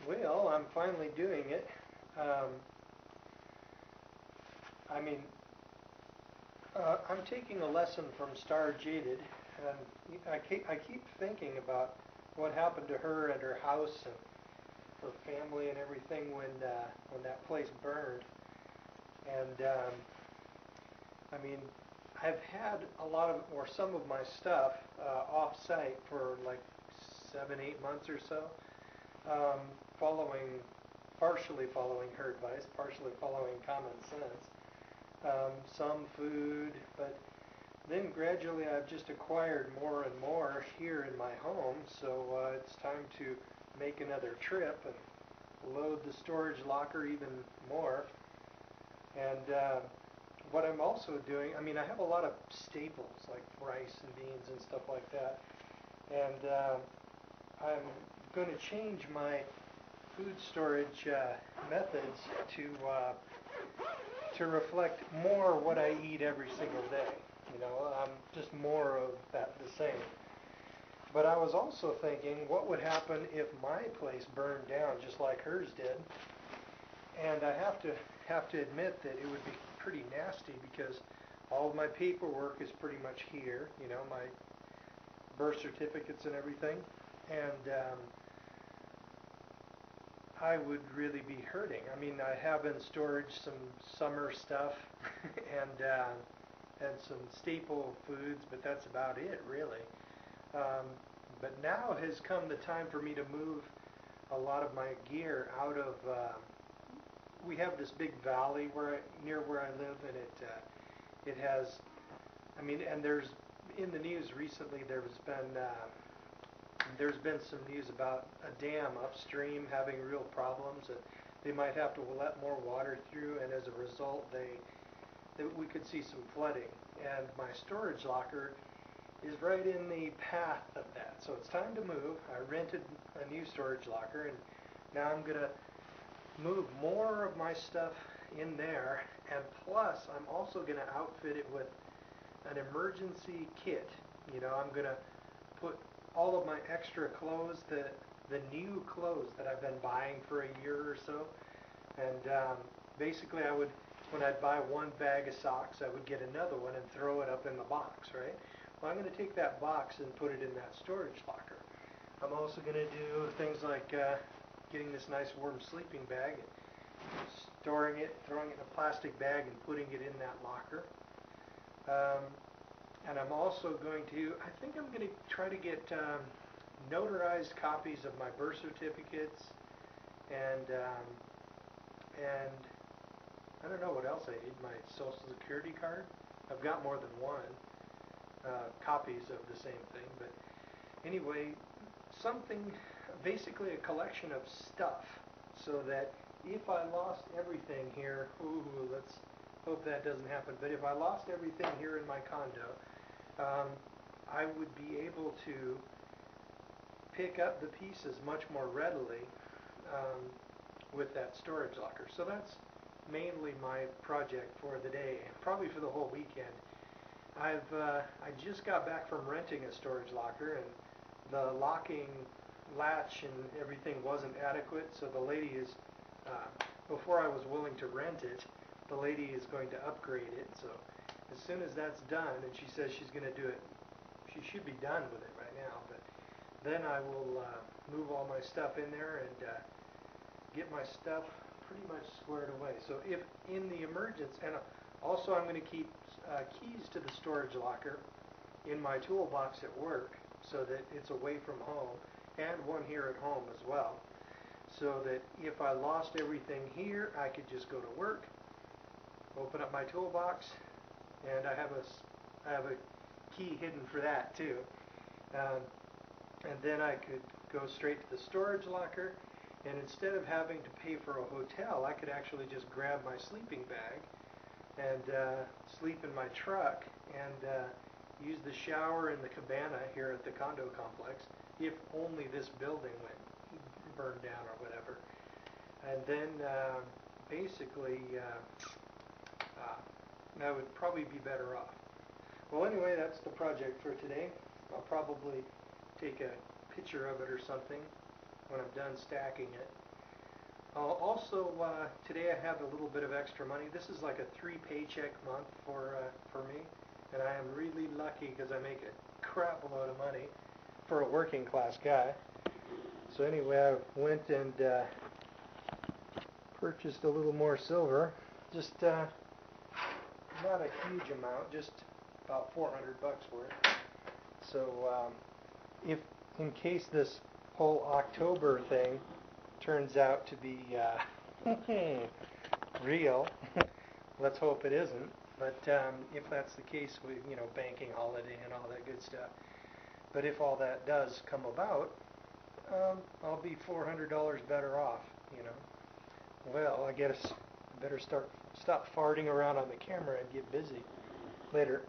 Well, I'm finally doing it. Um, I mean, I'm taking a lesson from Starjaded, and I keep thinking about what happened to her and her house and her family and everything when that place burned. And I mean, I've had a lot of or some of my stuff off-site for like 7, 8 months or so, um, following, partially following her advice, partially following common sense. Some food, but then gradually I've just acquired more and more here in my home, so it's time to make another trip and load the storage locker even more. And what I'm also doing, I mean, I have a lot of staples like rice and beans and stuff like that, and I'm going to change my food storage methods to reflect more what I eat every single day. Just more of that the same. But I was also thinking, what would happen if my place burned down just like hers did? And I have to admit that it would be pretty nasty because all of my paperwork is pretty much here. My birth certificates and everything, and I would really be hurting. I mean, I have in storage some summer stuff and some staple foods, but that's about it, really. But now has come the time for me to move a lot of my gear out of. We have this big valley near where I live, and it has. I mean, and there's in the news recently. There's been some news about a dam upstream having real problems, and they might have to let more water through, and as a result, we could see some flooding. And my storage locker is right in the path of that. So it's time to move. I rented a new storage locker, and now I'm going to move more of my stuff in there, and plus I'm also going to outfit it with an emergency kit. I'm going to put all of my extra clothes, the new clothes that I've been buying for a year or so, and basically when I'd buy one bag of socks, I would get another one and throw it up in the box, right? Well, I'm going to take that box and put it in that storage locker. I'm also going to do things like getting this nice warm sleeping bag and storing it, throwing it in a plastic bag and putting it in that locker. And I'm also I think I'm going to try to get notarized copies of my birth certificates and I don't know what else I need. My Social Security card. I've got more than one copies of the same thing, but anyway, basically a collection of stuff, so that if I lost everything here, let's hope that doesn't happen, but if I lost everything here in my condo, I would be able to pick up the pieces much more readily with that storage locker. So that's mainly my project for the day, probably for the whole weekend. I just got back from renting a storage locker, and the locking latch and everything wasn't adequate, so the lady is, before I was willing to rent it, the lady is going to upgrade it. So as soon as that's done, and she says she's going to do it, she should be done with it right now, but then I will move all my stuff in there and get my stuff pretty much squared away. So if in the emergence, and also I'm going to keep keys to the storage locker in my toolbox at work so that it's away from home, and one here at home as well, so that if I lost everything here, I could just go to work, open up my toolbox, and I have a key hidden for that too. And then I could go straight to the storage locker, and instead of having to pay for a hotel, I could actually just grab my sleeping bag and sleep in my truck and use the shower in the cabana here at the condo complex, if only this building burned down or whatever. And then basically I would probably be better off. Well, anyway, that's the project for today. I'll probably take a picture of it or something when I'm done stacking it. Also, today I have a little bit of extra money. This is like a 3 paycheck month for me, and I am really lucky because I make a crap load of money for a working class guy. So anyway, I went and purchased a little more silver. Just not a huge amount, just about 400 bucks worth. So if in case this whole October thing turns out to be real, let's hope it isn't. But if that's the case, with banking holiday and all that good stuff. But if all that does come about, I'll be $400 better off. Well, I guess I better stop farting around on the camera and get busy. Later.